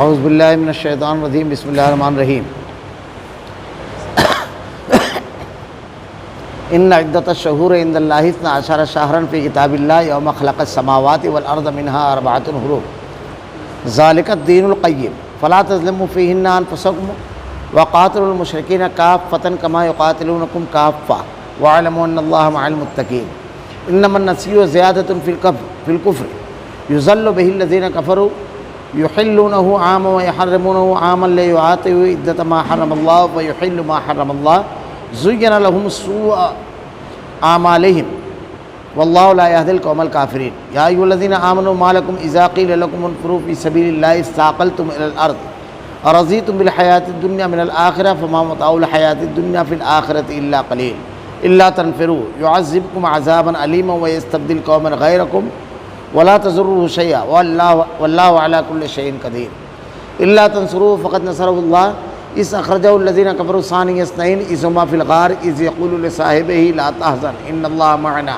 اعوذ باللہ من الشیطان الرجیم بسم اللہ الرحمن الرحیم ان عدۃ الشہور عند اللہ 12 شہرا فی کتاب اللہ یوم خلق السماوات والارض منها 4 حروف ذالک الدین القیم فلا تظلموا فیہن انفسکم وقاتلوا المشرکین کافۃ کما یقاتلونکم کافۃ واعلموا ان اللہ مع المتقین انما النسیء زیادۃ فی الکفر یضل به الذین کفروا یحلونہ عاما ویحرمونہ عاما لیعاطوا عدۃ ما حرم اللہ ویحل ما حرم اللہ زین لهم سوء اعمالهم واللہ لا یہدی القوم الکافرین یا ایھا الذین آمنوا ما لکم اذا قیل لکم انفروا فی سبیل اللہ اثاقلتم الی الارض ارضیتم بالحیاۃ الدنیا من الآخرہ فما متاع الحیاۃ الدنیا فی الآخرۃ الا قلیل الا تنفروا يعذبكم عذابا علیما ویستبدل قوما غیرکم ولا تضروا شیئا واللہ علی کل شیء قدیر الا تنصروه فقد نصره اللہ اذ اخرجه الذین کفروا ثانی اثنین اذ هما فی الغار اذ یقول لصاحبہ لا تحزن ان اللہ معنا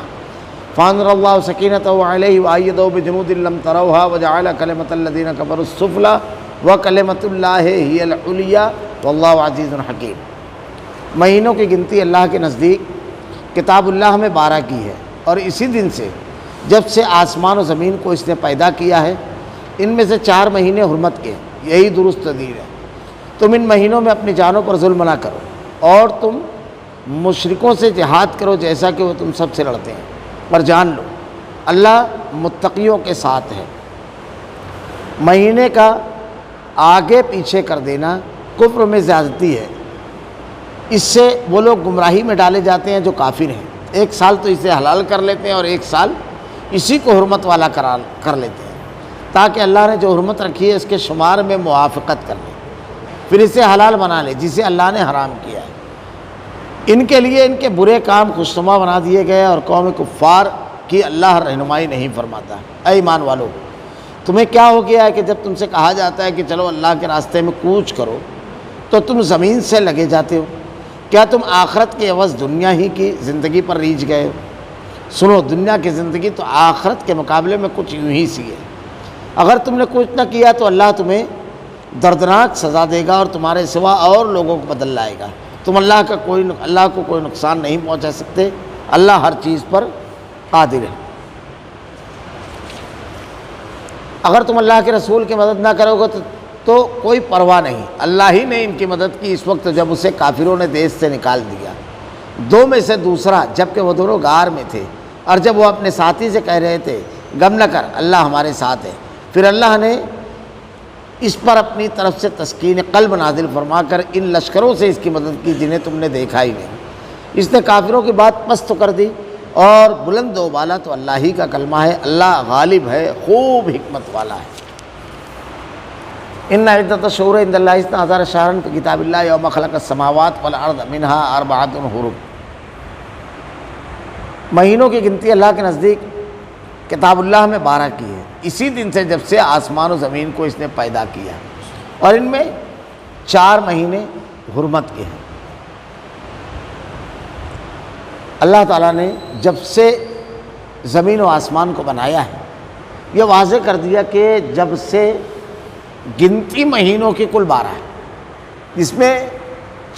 فانزل اللہ سکینتہ علیہ وأیدہ بجنود لم تروها وجعل کلمۃ الذین کفروا السفلی وکلمۃ اللہ ہی العلیٰ واللہ عزیز حکیم۔ مہینوں کی گنتی اللہ کے نزدیک کتاب اللہ میں 12 کی ہے، اور اسی دن سے جب سے آسمان و زمین کو اس نے پیدا کیا ہے، ان میں سے 4 مہینے حرمت کے، یہی درست تدبیر ہے۔ تم ان مہینوں میں اپنی جانوں پر ظلم نہ کرو، اور تم مشرکوں سے جہاد کرو جیسا کہ وہ تم سب سے لڑتے ہیں، پر جان لو اللہ متقیوں کے ساتھ ہے۔ مہینے کا آگے پیچھے کر دینا کفر میں زیادتی ہے، اس سے وہ لوگ گمراہی میں ڈالے جاتے ہیں جو کافر ہیں۔ ایک سال تو اسے حلال کر لیتے ہیں اور ایک سال اسی کو حرمت والا کر لیتے ہیں، تاکہ اللہ نے جو حرمت رکھی ہے اس کے شمار میں موافقت کر لیں، پھر اسے حلال بنا لے جسے اللہ نے حرام کیا ہے۔ ان کے لیے ان کے برے کام خوشنما بنا دیے گئے، اور قوم کفار کی اللہ رہنمائی نہیں فرماتا۔ اے ایمان والو، تمہیں کیا ہو گیا ہے کہ جب تم سے کہا جاتا ہے کہ چلو اللہ کے راستے میں کوچ کرو تو تم زمین سے لگے جاتے ہو؟ کیا تم آخرت کے عوض دنیا ہی کی زندگی پر ریجھ گئے ہو؟ سنو، دنیا کی زندگی تو آخرت کے مقابلے میں کچھ یوں ہی سی ہے۔ اگر تم نے کچھ نہ کیا تو اللہ تمہیں دردناک سزا دے گا اور تمہارے سوا اور لوگوں کو بدل لائے گا۔ تم اللہ کو کوئی نقصان نہیں پہنچا سکتے، اللہ ہر چیز پر قادر ہے۔ اگر تم اللہ کے رسول کی مدد نہ کرو گے تو کوئی پرواہ نہیں، اللہ ہی نے ان کی مدد کی اس وقت جب اسے کافروں نے دیش سے نکال دیا۔ 2 میں سے دوسرا، جبکہ وہ دونوں غار میں تھے، اور جب وہ اپنے ساتھی سے کہہ رہے تھے غم نہ کر اللہ ہمارے ساتھ ہے، پھر اللہ نے اس پر اپنی طرف سے تسکین قلب نازل فرما کر ان لشکروں سے اس کی مدد کی جنہیں تم نے دیکھا ہی نہیں۔ اس نے کافروں کی بات پست کر دی، اور بلند و بالا تو اللہ ہی کا کلمہ ہے، اللہ غالب ہے، خوب حکمت والا ہے۔ ان عدۃ الشہور عند اللہ 12 شہرا فی کتاب اللہ یوم خلق السماوات والارض منها 4 حروف۔ مہینوں کی گنتی اللہ کے نزدیک کتاب اللہ میں 12 کی ہے، اسی دن سے جب سے آسمان و زمین کو اس نے پیدا کیا، اور ان میں 4 مہینے حرمت کے ہیں۔ اللہ تعالیٰ نے جب سے زمین و آسمان کو بنایا ہے، یہ واضح کر دیا کہ جب سے گنتی مہینوں کی کل 12 ہے، جس میں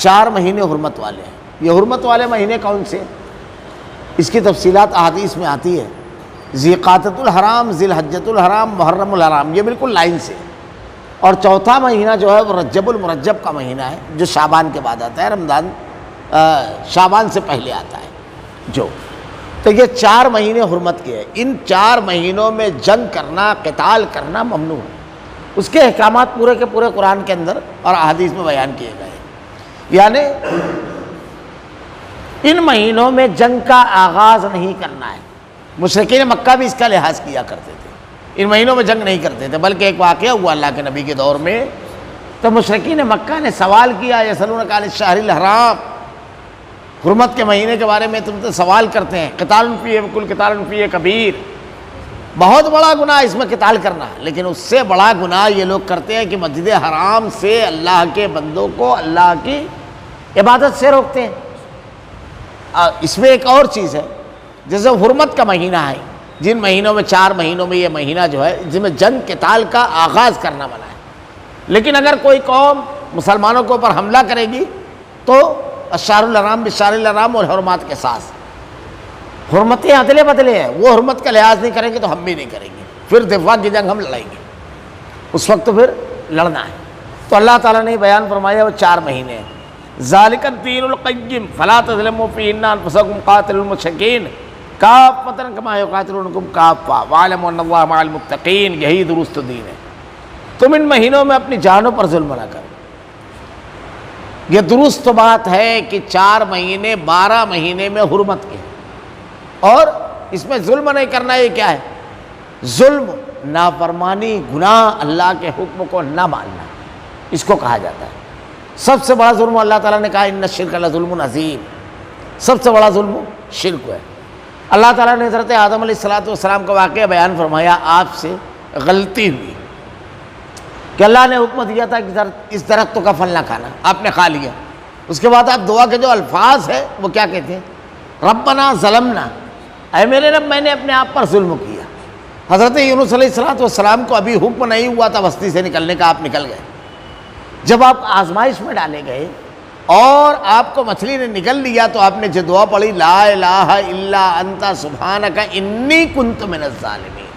4 مہینے حرمت والے ہیں۔ یہ حرمت والے مہینے کون سے؟ اس کی تفصیلات احادیث میں آتی ہے۔ ذیقعدۃ الحرام، ذی الحجۃ الحرام، محرم الحرام، یہ بالکل لائن سے۔ اور چوتھا مہینہ جو ہے وہ رجب المرجب کا مہینہ ہے، جو شعبان کے بعد آتا ہے، رمضان شعبان سے پہلے آتا ہے جو۔ تو یہ 4 مہینے حرمت کے ہیں۔ ان 4 مہینوں میں جنگ کرنا، قتال کرنا ممنوع ہے۔ اس کے احکامات پورے کے پورے قرآن کے اندر اور احادیث میں بیان کیے گئے ہیں۔ یعنی ان مہینوں میں جنگ کا آغاز نہیں کرنا ہے۔ مشرکین مکہ بھی اس کا لحاظ کیا کرتے تھے، ان مہینوں میں جنگ نہیں کرتے تھے، بلکہ ایک واقعہ ہوا اللہ کے نبی کے دور میں، تو مشرکین مکہ نے سوال کیا، یسألونک عن الشہر الحرام، حرمت کے مہینے کے بارے میں تم تو سوال کرتے ہیں، قتال فیہ وکل قتال فیہ کبیر، بہت بڑا گناہ اس میں قتال کرنا، لیکن اس سے بڑا گناہ یہ لوگ کرتے ہیں کہ مسجد حرام سے اللہ کے بندوں کو اللہ کی عبادت سے روکتے ہیں۔ اس میں ایک اور چیز ہے، جیسے حرمت کا مہینہ ہے، جن مہینوں میں 4 مہینوں میں یہ مہینہ جو ہے جس میں جنگ قتال کا آغاز کرنا منع ہے، لیکن اگر کوئی قوم مسلمانوں کے اوپر حملہ کرے گی تو اشار الحرام بشار الحرام اور حرمات کے ساتھ، حرمتیں عدلے بدلے ہیں، وہ حرمت کا لحاظ نہیں کریں گے تو ہم بھی نہیں کریں گے، پھر دفاع کی جنگ ہم لڑیں گے، اس وقت پھر لڑنا ہے۔ تو اللہ تعالیٰ نے بیان فرمایا وہ 4 مہینے ہیں۔ ذالک الدین القیم فلا تظلموا فیہن انفسکم قاتلوا المشرکین کافۃ کما یقاتلونکم کافۃ واعلموا ان اللہ مع المتقین، یہی درست دین ہے۔ تم ان مہینوں میں اپنی جانوں پر ظلم نہ کرو۔ یہ درست بات ہے کہ 4 مہینے 12 مہینے میں حرمت کے، اور اس میں ظلم نہیں کرنا، یہ کیا ہے؟ ظلم، نافرمانی، گناہ، اللہ کے حکم کو نہ ماننا، اس کو کہا جاتا ہے۔ سب سے بڑا ظلم اللہ تعالیٰ نے کہا ان الشرک لظلم عظیم، سب سے بڑا ظلم شرک ہے۔ اللہ تعالیٰ نے حضرت آدم علیہ السلام کا واقعہ بیان فرمایا، آپ سے غلطی ہوئی کہ اللہ نے حکم دیا تھا کہ اس درخت کا پھل نہ کھانا، آپ نے کھا لیا۔ اس کے بعد آپ دعا کے جو الفاظ ہیں وہ کیا کہتے ہیں؟ ربنا ظلمنا، اے میرے رب میں نے اپنے آپ پر ظلم کیا۔ حضرت یونس علیہ السلام کو ابھی حکم نہیں ہوا تھا بستی سے نکلنے کا، آپ نکل گئے۔ جب آپ آزمائش میں ڈالے گئے اور آپ کو مچھلی نے نگل لیا تو آپ نے جو دعا پڑھی، لا الہ الا انت سبحانک انی کنت من الظالمین،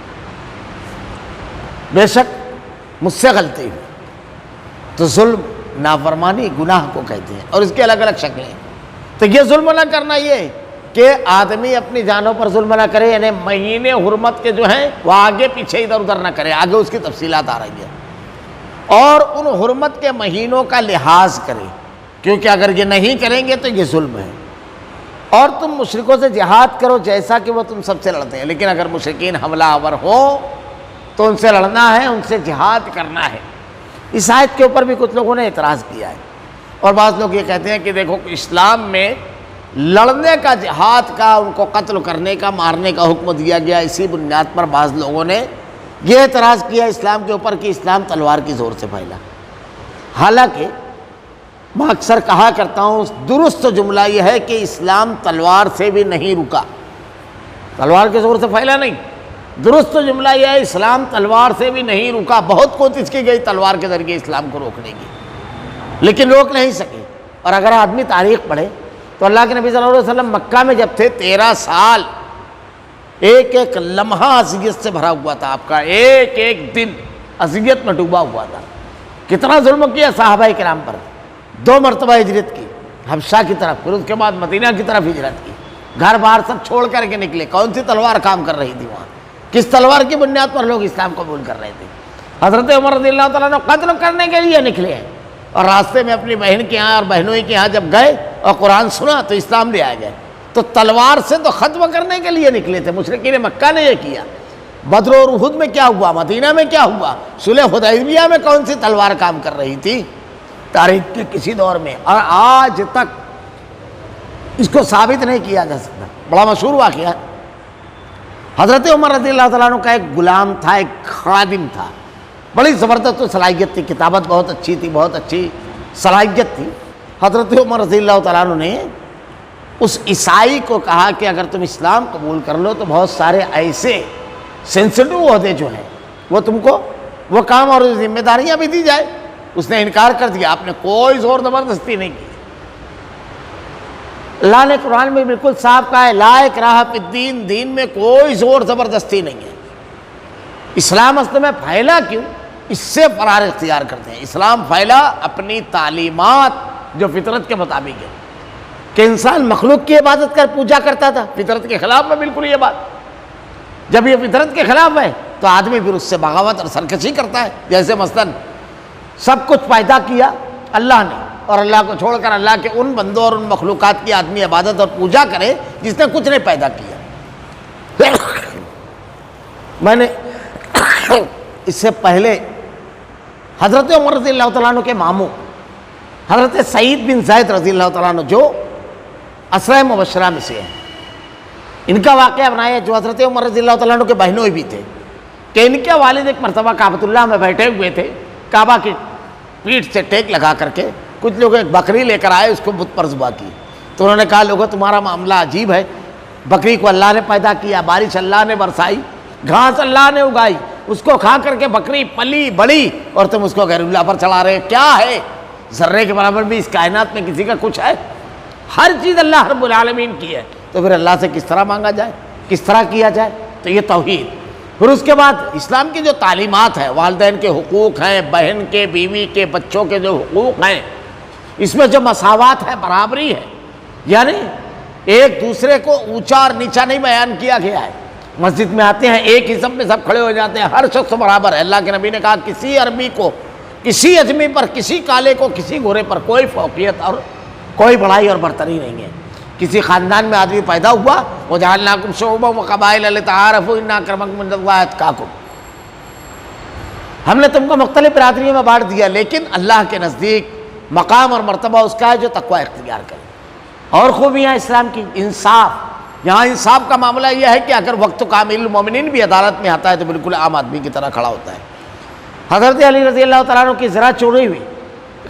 بے شک مجھ سے غلطی ہوئی۔ تو ظلم، نافرمانی، گناہ کو کہتے ہیں، اور اس کے الگ الگ شکلیں ہیں۔ تو یہ ظلم نہ کرنا، یہ کہ آدمی اپنی جانوں پر ظلم نہ کرے، یعنی مہینے حرمت کے جو ہیں وہ آگے پیچھے ادھر ادھر نہ کرے، آگے اس کی تفصیلات آ رہی ہیں، اور ان حرمت کے مہینوں کا لحاظ کرے، کیونکہ اگر یہ نہیں کریں گے تو یہ ظلم ہے۔ اور تم مشرکوں سے جہاد کرو جیسا کہ وہ تم سب سے لڑتے ہیں، لیکن اگر مشرکین حملہ آور ہوں تو ان سے لڑنا ہے، ان سے جہاد کرنا ہے۔ اس آیت کے اوپر بھی کچھ لوگوں نے اعتراض کیا ہے، اور بعض لوگ یہ کہتے ہیں کہ دیکھو اسلام میں لڑنے کا، جہاد کا، ان کو قتل کرنے کا، مارنے کا حکم دیا گیا۔ اسی بنیاد پر بعض لوگوں نے یہ اعتراض کیا اسلام کے اوپر کہ اسلام تلوار کی زور سے پھیلا۔ حالانکہ میں اکثر کہا کرتا ہوں، درست جملہ یہ ہے کہ اسلام تلوار سے بھی نہیں رکا، تلوار کے زور سے پھیلا نہیں۔ درست جملہ یہ ہے، اسلام تلوار سے بھی نہیں رکا، بہت کوشش کی گئی تلوار کے ذریعے اسلام کو روکنے کی، لیکن روک نہیں سکے۔ اور اگر آدمی تاریخ پڑھے تو اللہ کے نبی صلی اللہ علیہ وسلم مکہ میں جب تھے 13 سال ایک ایک لمحہ اذیت سے بھرا ہوا تھا، آپ کا ایک ایک دن اذیت میں ڈوبا ہوا تھا۔ کتنا ظلم کیا صحابہ کرام پر، 2 مرتبہ ہجرت کی حبشہ کی طرف، پھر اس کے بعد مدینہ کی طرف ہجرت کی، گھر بار سب چھوڑ کر کے نکلے۔ کون سی تلوار کام کر رہی تھی وہاں؟ کس تلوار کی بنیاد پر لوگ اسلام قبول کر رہے تھے؟ حضرت عمر رضی اللہ تعالیٰ نے قتل کرنے کے لیے نکلے ہیں، اور راستے میں اپنی بہن کے یہاں اور بہنوں کے یہاں جب گئے اور قرآن سنا تو اسلام لے آ گئے۔ تو تلوار سے تو ختم کرنے کے لیے نکلے تھے، مشرکین مکہ نے یہ کیا۔ بدر اور احد میں کیا ہوا؟ مدینہ میں کیا ہوا؟ صلح حدیبیہ میں کون سی تلوار کام کر رہی تھی تاریخ کے کسی دور میں؟ اور آج تک اس کو ثابت نہیں کیا جا سکتا۔ بڑا مشہور واقعہ ہے، حضرت عمر رضی اللہ تعالیٰ عنہ کا ایک غلام تھا، ایک خادم تھا، بڑی زبردست صلاحیت تھی، کتابت بہت اچھی تھی، بہت اچھی صلاحیت تھی۔ حضرت عمر رضی اللہ تعالیٰ عنہ نے اس عیسائی کو کہا کہ اگر تم اسلام قبول کر لو تو بہت سارے ایسے سینسٹیو عہدے جو ہیں وہ تم کو، وہ کام اور ذمہ داریاں بھی دی جائے۔ اس نے انکار کر دیا، آپ نے کوئی زور زبردستی نہیں کی۔ اللہ نے قرآن میں بالکل صاف کہا ہے، لا اکراہ فی الدین، دین میں کوئی زور زبردستی نہیں ہے۔ اسلام اصل میں پھیلا کیوں؟ اس سے فرار اختیار کرتے ہیں۔ اسلام پھیلا اپنی تعلیمات جو فطرت کے مطابق ہے، کہ انسان مخلوق کی عبادت کر پوجا کرتا تھا، فطرت کے خلاف میں بالکل یہ بات۔ جب یہ فطرت کے خلاف ہے تو آدمی پھر اس سے بغاوت اور سرکشی کرتا ہے۔ جیسے مثلاً سب کچھ پیدا کیا اللہ نے، اور اللہ کو چھوڑ کر اللہ کے ان بندوں اور ان مخلوقات کی آدمی عبادت اور پوجا کرے جس نے کچھ نہیں پیدا کیا۔ میں نے اس سے پہلے حضرت عمر رضی اللہ تعالیٰ عنہ کے ماموں حضرت سعید بن زید رضی اللہ تعالیٰ عنہ جو عشرہ مبشرہ میں سے ہیں، ان کا واقعہ بنایا جو حضرت عمر رضی اللہ تعالیٰ عنہ کے بہنوں بھی تھے، کہ ان کے والد ایک مرتبہ کعبۃ اللہ میں بیٹھے ہوئے تھے، کعبہ کی پیٹھ سے ٹیک لگا کر کے کچھ لوگ ایک بکری لے کر آئے، اس کو بت پر ذبح کی۔ تو انہوں نے کہا لوگوں تمہارا معاملہ عجیب ہے، بکری کو اللہ نے پیدا کیا، بارش اللہ نے برسائی، گھاس اللہ نے اگائی، اس کو کھا کر کے بکری پلی بڑی اور تم اس کو غیر اللہ پر چلا رہے. کیا ہے ذرے کے برابر بھی اس کائنات میں کسی کا کچھ ہے؟ ہر چیز اللہ رب العالمین کی ہے. تو پھر اللہ سے کس طرح مانگا جائے, کس طرح کیا جائے؟ تو یہ توحید. پھر اس کے بعد اسلام کی جو تعلیمات ہیں, والدین کے حقوق ہیں, بہن کے, بیوی کے, بچوں کے جو حقوق ہیں, اس میں جو مساوات ہے, برابری ہے, یعنی ایک دوسرے کو اونچا اور نیچا نہیں بیان کیا گیا ہے. مسجد میں آتے ہیں ایک حزب میں سب کھڑے ہو جاتے ہیں, ہر شخص برابر ہے. اللہ کے نبی نے کہا کسی عربی کو, کسی اجمی پر, کسی کالے کو, کسی گورے پر کوئی فوقیت اور کوئی بڑائی اور برتری نہیں ہے. کسی خاندان میں آدمی پیدا ہوا, وَجَعَلْنَاكُمْ شُعُوبًا وَقَبَائِلَ لِتَعَارَفُوا إِنَّ أَكْرَمَكُمْ عِندَ اللَّهِ أَتْقَاكُمْ, ہم نے تم کو مختلف برادریوں میں بانٹ دیا, لیکن اللہ کے نزدیک مقام اور مرتبہ اس کا ہے جو تقوی اختیار کرے. اور خوبیاں اسلام کی, انصاف. یہاں انصاف کا معاملہ یہ ہے کہ اگر وقت کامل المومنین بھی عدالت میں آتا ہے تو بالکل عام آدمی کی طرح کھڑا ہوتا ہے. حضرت علی رضی اللہ تعالیٰ عنہ کی ذرا چوری ہوئی,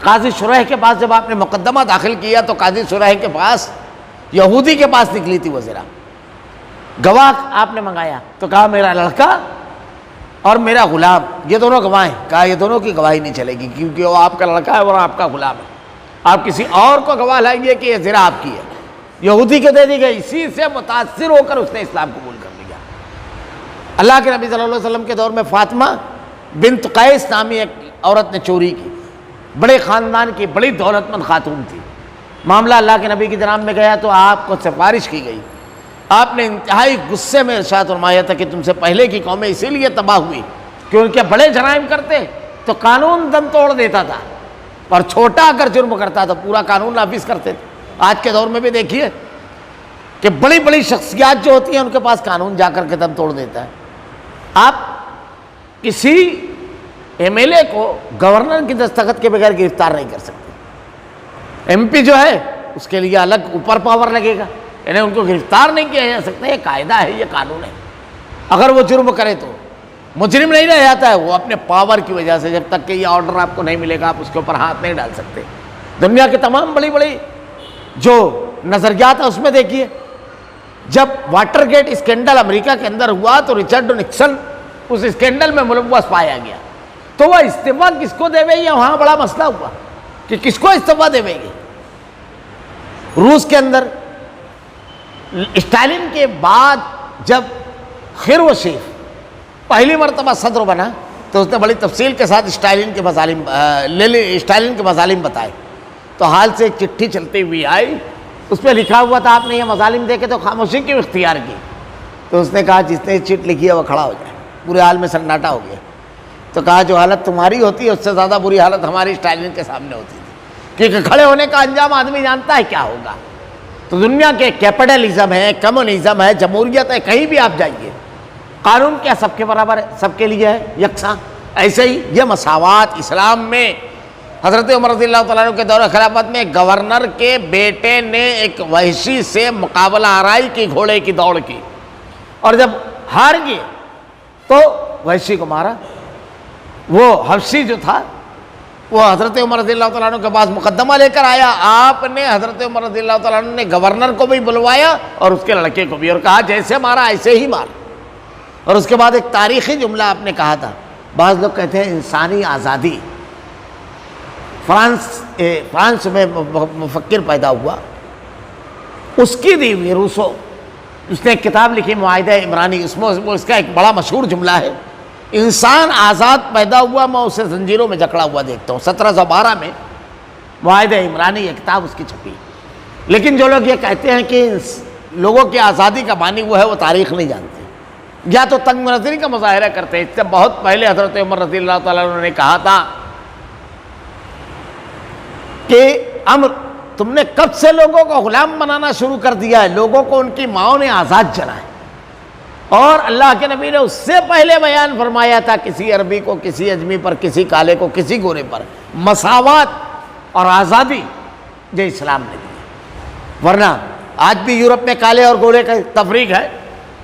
قاضی شریح کے پاس جب آپ نے مقدمہ داخل کیا تو قاضی شریح کے پاس, یہودی کے پاس نکلی تھی وہ ذرا. گواہ آپ نے منگایا تو کہا میرا لڑکا اور میرا غلام, یہ دونوں گواہ ہیں. کہا یہ دونوں کی گواہی نہیں چلے گی کیونکہ وہ آپ کا لڑکا ہے اور آپ کا غلام ہے. آپ کسی اور کو گواہ لائیں گے کہ یہ ذرا آپ کی ہے. یہودی کو دے دی گئی. اسی سے متاثر ہو کر اس نے اسلام قبول کر لیا. اللہ کے نبی صلی اللہ علیہ وسلم کے دور میں فاطمہ بنت قیس نامی ایک عورت نے چوری کی, بڑے خاندان کی, بڑی دولت مند خاتون تھی. معاملہ اللہ کے نبی کی جناب میں گیا تو آپ کو سفارش کی گئی. آپ نے انتہائی غصے میں ارشاد فرمایا تھا کہ تم سے پہلے کی قومیں اسی لیے تباہ ہوئی کہ ان کے بڑے جرائم کرتے تو قانون دم توڑ دیتا تھا, اور چھوٹا اگر جرم کرتا تو پورا قانون نافذ کرتے تھے. آج کے دور میں بھی دیکھیے کہ بڑی بڑی شخصیات جو ہوتی ہیں ان کے پاس قانون جا کر کے دم توڑ دیتا ہے. آپ کسی ایم ایل اے کو گورنر کی دستخط کے بغیر گرفتار نہیں کر سکتے. ایم پی جو ہے اس کے لیے الگ اوپر پاور لگے گا, یعنی ان کو گرفتار نہیں کیا جا سکتا. یہ قاعدہ ہے, یہ قانون ہے. اگر وہ جرم کرے تو مجرم نہیں رہ جاتا ہے, وہ اپنے پاور کی وجہ سے. جب تک کہ یہ آرڈر آپ کو نہیں ملے گا آپ اس کے اوپر ہاتھ نہیں ڈال سکتے. دنیا کے تمام بڑی بڑی جو نظریات ہیں اس میں دیکھیے, جب واٹر گیٹ اسکینڈل امریکہ کے اندر ہوا تو رچرڈ نکسن اس اسکینڈل میں ملوث پایا گیا, تو وہ استعفیٰ کس کو دے گے, وہاں بڑا مسئلہ ہوا کہ کس کو استعفیٰ دے گے. روس کے اندر اسٹالن کے بعد جب خروشیف پہلی مرتبہ صدر بنا تو اس نے بڑی تفصیل کے ساتھ اسٹالن کے مظالم بتائے. تو حال سے ایک چٹھی چلتی ہوئی آئی, اس پہ لکھا ہوا تھا آپ نے یہ مظالم دیکھے تو خاموشی کیوں اختیار کی. تو اس نے کہا جس نے چٹ لکھی ہے وہ کھڑا ہو جائے. پورے حال میں سناٹا ہو گیا. تو کہا جو حالت تمہاری ہوتی ہے اس سے زیادہ بری حالت ہماری اسٹالن کے سامنے ہوتی تھی, کیونکہ کھڑے ہونے کا انجام آدمی جانتا ہے کیا ہوگا. تو دنیا کے کیپٹلزم ہے, کمیونزم ہے, جمہوریت ہے, کہیں بھی آپ جائیے قانون کیا سب کے برابر ہے, سب کے لیے ہے یکساں. ایسے ہی یہ مساوات اسلام میں حضرت عمر رضی اللہ تعالیٰ عنہ کے دور خلافت میں گورنر کے بیٹے نے ایک وحشی سے مقابلہ آرائی کی, گھوڑے کی دوڑ کی, اور جب ہار گئے تو وحشی کو مارا. وہ حبشی جو تھا وہ حضرت عمر رضی اللہ تعالیٰ عنہ کے پاس مقدمہ لے کر آیا. آپ نے حضرت عمر رضی اللہ تعالیٰ عنہ نے گورنر کو بھی بلوایا اور اس کے لڑکے کو بھی, اور کہا جیسے مارا ایسے ہی مار. اور اس کے بعد ایک تاریخی جملہ آپ نے کہا تھا, بعض لوگ کہتے ہیں انسانی آزادی. فرانس میں مفکر پیدا ہوا, اس کی دی ہوئی روسو, اس نے ایک کتاب لکھی معاہدہ عمرانی. اس میں اس کا ایک بڑا مشہور جملہ ہے, انسان آزاد پیدا ہوا میں اسے زنجیروں میں جکڑا ہوا دیکھتا ہوں. 1712 میں معاہدہ عمرانی یہ کتاب اس کی چھپی. لیکن جو لوگ یہ کہتے ہیں کہ لوگوں کی آزادی کا بانی وہ ہے, وہ تاریخ نہیں جانتے, یا تو تنگ نظری کا مظاہرہ کرتے ہیں. اس سے بہت پہلے حضرت عمر رضی اللہ تعالیٰ عنہ نے کہا تھا کہ امر تم نے کب سے لوگوں کو غلام بنانا شروع کر دیا ہے, لوگوں کو ان کی ماؤں نے آزاد چنا ہے. اور اللہ کے نبی نے اس سے پہلے بیان فرمایا تھا کسی عربی کو, کسی اجمی پر, کسی کالے کو, کسی گورے پر مساوات اور آزادی جو اسلام نے دی. ورنہ آج بھی یورپ میں کالے اور گورے کا تفریق ہے,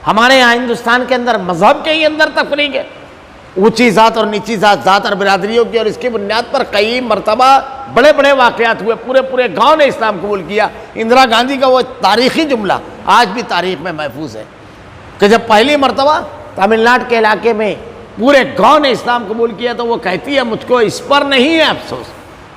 ہمارے یہاں ہندوستان کے اندر مذہب کے ہی اندر تفریق ہے. اونچی ذات اور نیچی ذات اور برادریوں کی, اور اس کی بنیاد پر کئی مرتبہ بڑے بڑے واقعات ہوئے. پورے گاؤں نے اسلام قبول کیا. اندرا گاندھی کا وہ تاریخی جملہ آج بھی تاریخ میں محفوظ ہے کہ جب پہلی مرتبہ تمل ناڈو کے علاقے میں پورے گاؤں نے اسلام قبول کیا تو وہ کہتی ہے مجھ کو اس پر نہیں ہے افسوس،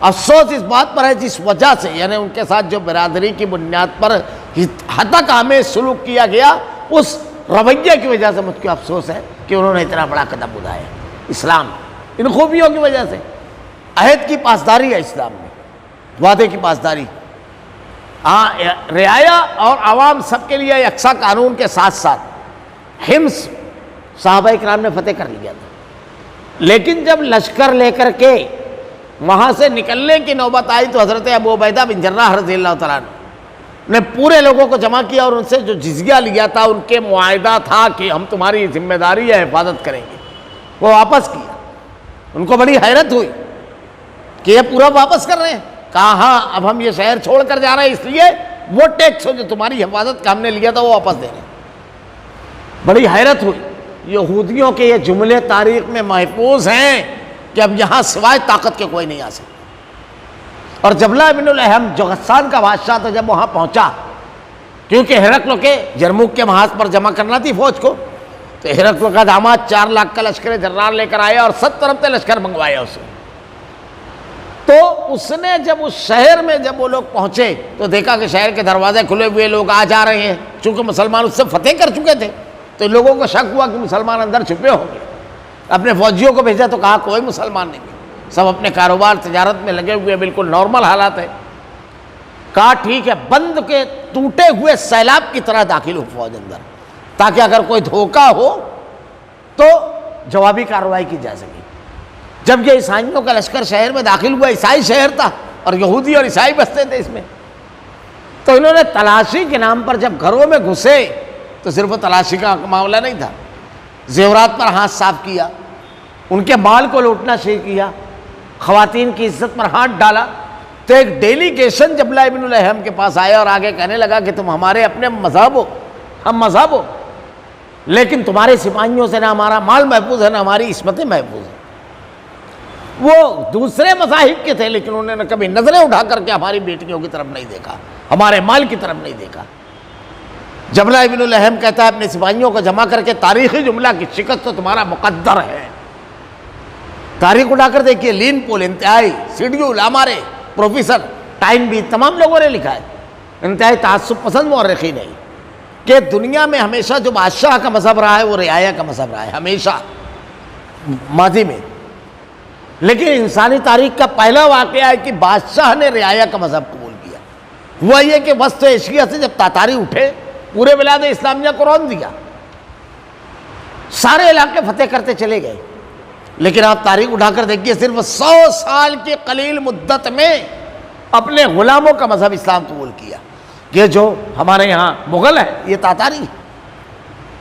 افسوس اس بات پر ہے جس وجہ سے، یعنی ان کے ساتھ جو برادری کی بنیاد پر ہتک آمیز سلوک کیا گیا، اس رویے کی وجہ سے مجھ کو افسوس ہے کہ انہوں نے اتنا بڑا قدم اٹھایا۔ اسلام ان خوبیوں کی وجہ سے، عہد کی پاسداری ہے اسلام میں، وعدے کی پاسداری، رعایا اور عوام سب کے لیے یکساں قانون کے ساتھ ساتھ حمص صحابہ کرام نے فتح کر لیا تھا، لیکن جب لشکر لے کر کے وہاں سے نکلنے کی نوبت آئی تو حضرت ابو عبیدہ بن جراح رضی اللہ تعالیٰ عنہ نے پورے لوگوں کو جمع کیا اور ان سے جو جزیہ لیا تھا، ان کے معاہدہ تھا کہ ہم تمہاری ذمہ داری ہے حفاظت کریں گے، وہ واپس کیا۔ ان کو بڑی حیرت ہوئی کہ یہ پورا واپس کر رہے ہیں، کہا ہاں اب ہم یہ شہر چھوڑ کر جا رہے ہیں، اس لیے وہ ٹیکس جو تمہاری حفاظت کا ہم نے لیا تھا وہ واپس دے رہے ہیں۔ بڑی حیرت ہوئی، یہودیوں کے یہ جملے تاریخ میں محفوظ ہیں کہ اب یہاں سوائے طاقت کے کوئی نہیں آ سکتا۔ اور جبلہ بن الاحم جو غسان کا بادشاہ تھا، جب وہاں پہنچا، کیونکہ ہرقل کے جرموک کے محاذ پر جمع کرنا تھی فوج کو، تو ہرقل کا داماد 4 لاکھ کا لشکر جرار لے کر آیا اور 7 طرف سے لشکر منگوایا اسے۔ تو اس نے جب اس شہر میں جب وہ لوگ پہنچے تو دیکھا کہ شہر کے دروازے کھلے ہوئے، لوگ آ جا رہے ہیں، چونکہ مسلمان اس سے فتح کر چکے تھے تو لوگوں کو شک ہوا کہ مسلمان اندر چھپے ہوں گے۔ اپنے فوجیوں کو بھیجا تو کہا کوئی مسلمان نہیں ہے، سب اپنے کاروبار تجارت میں لگے ہوئے، بالکل نارمل حالات ہے۔ کہا ٹھیک ہے، بند کے ٹوٹے ہوئے سیلاب کی طرح داخل ہو فوج اندر، تاکہ اگر کوئی دھوکہ ہو تو جوابی کارروائی کی جا سکے۔ جب یہ عیسائیوں کا لشکر شہر میں داخل ہوا، عیسائی شہر تھا اور یہودی اور عیسائی بستے تھے اس میں، تو انہوں نے تلاشی کے نام پر جب گھروں میں گھسے تو صرف تلاشی کا معاملہ نہیں تھا، زیورات پر ہاتھ صاف کیا، ان کے مال کو لوٹنا شروع کیا، خواتین کی عزت پر ہاتھ ڈالا۔ تو ایک ڈیلیگیشن جبلہ ابن الاحم کے پاس آیا اور آگے کہنے لگا کہ تم ہمارے اپنے مذہب ہو، ہم مذہب ہو، لیکن تمہارے سپاہیوں سے نہ ہمارا مال محفوظ ہے نہ ہماری عصمتیں محفوظ ہیں۔ وہ دوسرے مذاہب کے تھے لیکن انہوں نے کبھی نظریں اٹھا کر کے ہماری بیٹیوں کی طرف نہیں دیکھا، ہمارے مال کی طرف نہیں دیکھا۔ جبلہ ابن الاحم کہتا ہے اپنے سپاہیوں کو جمع کر کے تاریخی جملہ کی شکست تو تمہارا مقدر ہے۔ تاریخ اٹھا کر دیکھیے، لین پول، انتہائی شیڈیول، ہمارے پروفیسر ٹائم بھی، تمام لوگوں نے لکھا ہے، انتہائی تعصب پسند مورخین ہے کہ دنیا میں ہمیشہ جو بادشاہ کا مذہب رہا ہے وہ رعایا کا مذہب رہا ہے ہمیشہ ماضی میں، لیکن انسانی تاریخ کا پہلا واقعہ ہے کہ بادشاہ نے رعایا کا مذہب قبول کیا۔ ہوا یہ کہ وسط ایشیا سے جب تاتاری اٹھے، پورے بلاد اسلامیہ کو رون دیا، سارے علاقے فتح کرتے چلے گئے، لیکن آپ تاریخ اٹھا کر دیکھیے صرف 100 سال کی قلیل مدت میں اپنے غلاموں کا مذہب اسلام قبول کیا۔ یہ جو ہمارے یہاں مغل ہے یہ تاتاری،